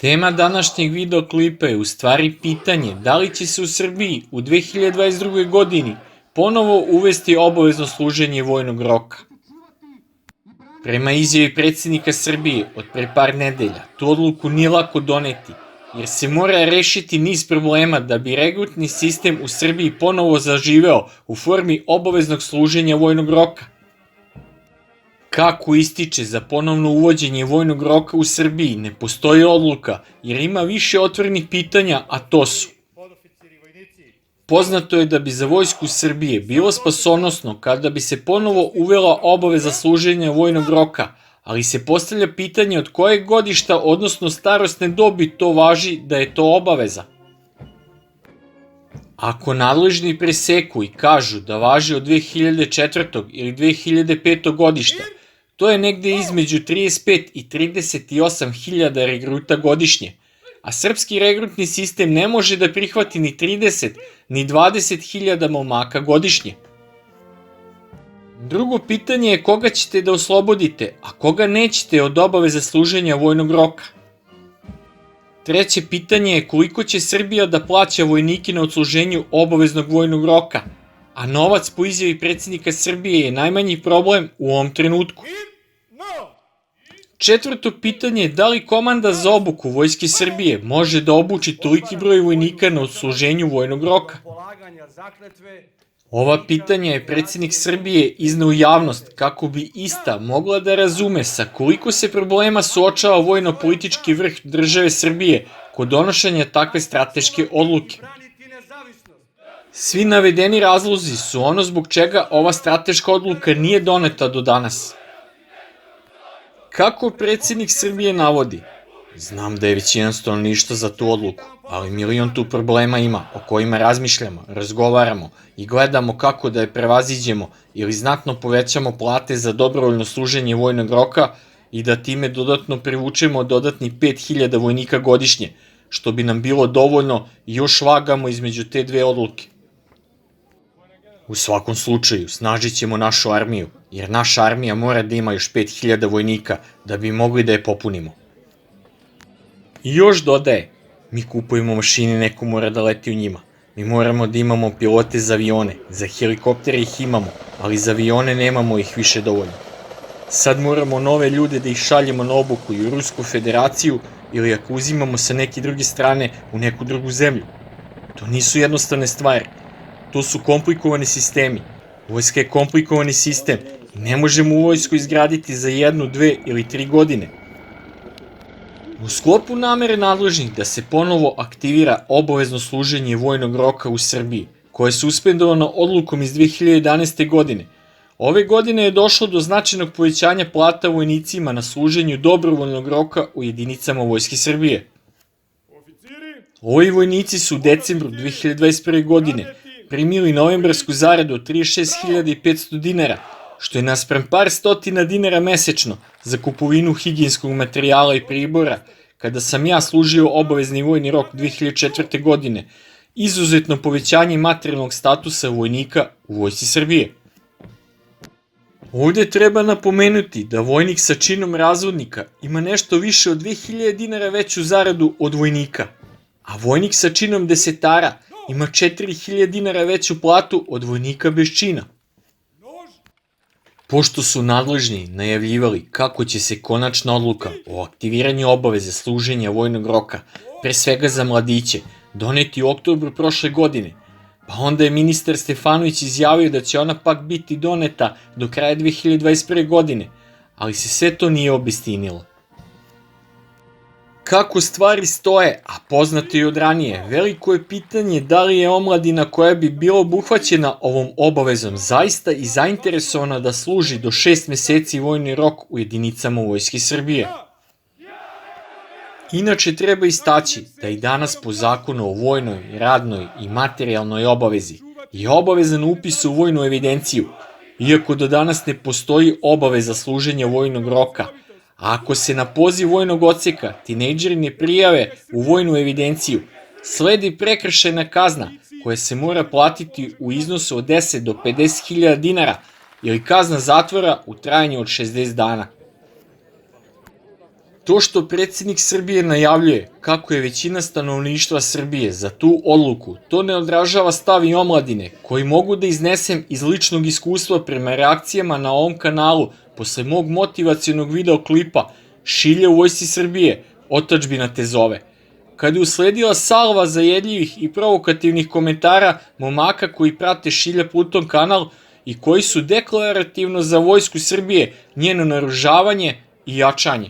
Tema današnjeg videoklipa je u stvari pitanje da li će se u Srbiji u 2022. godini ponovo uvesti obavezno služenje vojnog roka. Prema izjavi predsjednika Srbije od pre par nedelja, tu odluku nije lako doneti, jer se mora rešiti niz problema da bi regrutni sistem u Srbiji ponovo zaživeo u formi obaveznog služenja vojnog roka. Kako ističe za ponovno uvođenje vojnog roka u Srbiji ne postoji odluka, jer ima više otvorenih pitanja, a to su: poznato je da bi za vojsku Srbije bilo spasonosno kada bi se ponovo uvela obaveza služenja vojnog roka, ali se postavlja pitanje od kojeg godišta, odnosno starosne dobi to važi da je to obaveza. Ako nadležni preseku i kažu da važi od 2004. ili 2005. godišta, to je negde između 35 i 38 hiljada regruta godišnje, a srpski regrutni sistem ne može da prihvati ni 30 ni 20 hiljada momaka godišnje. Drugo pitanje je koga ćete da oslobodite, a koga nećete od obaveze služenja vojnog roka. Treće pitanje je koliko će Srbija da plaća vojnike na odsluženju obaveznog vojnog roka, a novac po izjavi predsjednika Srbije je najmanji problem u ovom trenutku. Četvrto pitanje je da li komanda za obuku Vojske Srbije može da obuči toliki broj vojnika na odsluženju vojnog roka. Ova pitanja je predsjednik Srbije izneo u javnost kako bi ista mogla da razume sa koliko se problema suočava vojno-politički vrh države Srbije kod donošenja takve strateške odluke. Svi navedeni razlozi su ono zbog čega ova strateška odluka nije doneta do danas. Kako predsjednik Srbije navodi, znam da je većina stanovništva za tu odluku, ali milion tu problema ima o kojima razmišljamo, razgovaramo i gledamo kako da je prevaziđemo ili znatno povećamo plate za dobrovoljno služenje vojnog roka i da time dodatno privučemo dodatni 5000 vojnika godišnje, što bi nam bilo dovoljno i još vagamo između te dve odluke. U svakom slučaju, snažit ćemo našu armiju, jer naša armija mora da ima još 5000 vojnika da bi mogli da je popunimo. I još dodaje, mi kupujemo mašine, neko mora da leti u njima. Mi moramo da imamo pilote za avione, za helikoptere ih imamo, ali za avione nemamo ih više dovoljno. Sad moramo nove ljude da ih šaljemo na obuku i u Rusku federaciju ili ako uzimamo sa neke druge strane u neku drugu zemlju. To nisu jednostavne stvari. To su komplikovani sistemi. Vojska je komplikovani sistem i ne možemo u vojsku izgraditi za 1, 2 ili 3 godine. U sklopu namere nadležnih da se ponovo aktivira obavezno služenje vojnog roka u Srbiji, koje je suspendovano odlukom iz 2011. godine, ove godine je došlo do značajnog povećanja plata vojnicima na služenju dobrovoljnog roka u jedinicama Vojske Srbije. Ovi vojnici su u decembru 2021. godine primili novembarsku zaradu od 36.500 dinara, što je naspram par stotina dinara mesečno za kupovinu higijenskog materijala i pribora, kada sam ja služio obavezni vojni rok 2004. godine, izuzetno povećanje materijalnog statusa vojnika u Vojsci Srbije. Ovde treba napomenuti da vojnik sa činom razvodnika ima nešto više od 2000 dinara veću zaradu od vojnika, a vojnik sa činom desetara ima 4000 dinara veću platu od vojnika bez čina. Pošto su nadležni najavljivali kako će se konačna odluka o aktiviranju obaveze služenja vojnog roka, pre svega za mladiće, doneti u oktobru prošle godine, pa onda je ministar Stefanović izjavio da će ona pak biti doneta do kraja 2021. godine, ali se sve to nije obistinilo. Kako stvari stoje, a poznato i od ranije, veliko je pitanje da li je omladina koja bi bila obuhvaćena ovom obavezom zaista i zainteresovana da služi do 6 meseci vojni rok u jedinicama Vojske Srbije. Inače treba istaći da i danas po zakonu o vojnoj, radnoj i materijalnoj obavezi je obavezan upis u vojnu evidenciju, iako do danas ne postoji obaveza služenja vojnog roka, a ako se na poziv vojnog odseka tinejdžeri ne prijave u vojnu evidenciju, sledi prekršajna kazna koja se mora platiti u iznosu od 10 do 50.000 dinara ili kazna zatvora u trajanju od 60 dana. To što predsjednik Srbije najavljuje kako je većina stanovništva Srbije za tu odluku, to ne odražava stav i omladine, koji mogu da iznesem iz ličnog iskustva prema reakcijama na ovom kanalu posle mog motivacionog videoklipa Šilje u vojsci Srbije, otadžbina te zove. Kada je usledila salva zajedljivih i provokativnih komentara momaka koji prate Šilja Pluton kanal i koji su deklarativno za vojsku Srbije, njeno naružavanje i jačanje.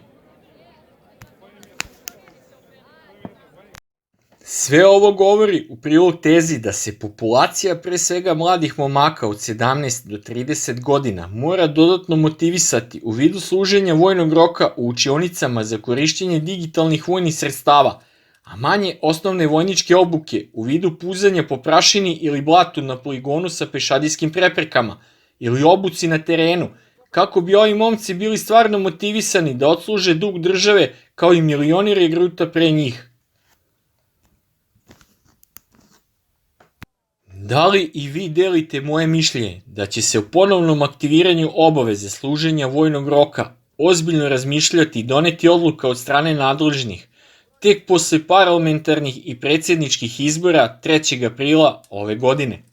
Sve ovo govori u prilog tezi da se populacija pre svega mladih momaka od 17 do 30 godina mora dodatno motivisati u vidu služenja vojnog roka u učionicama za korišćenje digitalnih vojnih sredstava, a manje osnovne vojničke obuke u vidu puzanja po prašini ili blatu na poligonu sa pešadijskim preprekama ili obuci na terenu, kako bi ovi momci bili stvarno motivisani da odsluže dug države kao i milioni regruta pre njih. Da li i vi delite moje mišljenje da će se u ponovnom aktiviranju obaveze služenja vojnog roka ozbiljno razmišljati i doneti odluka od strane nadležnih tek posle parlamentarnih i predsjedničkih izbora 3. aprila ove godine?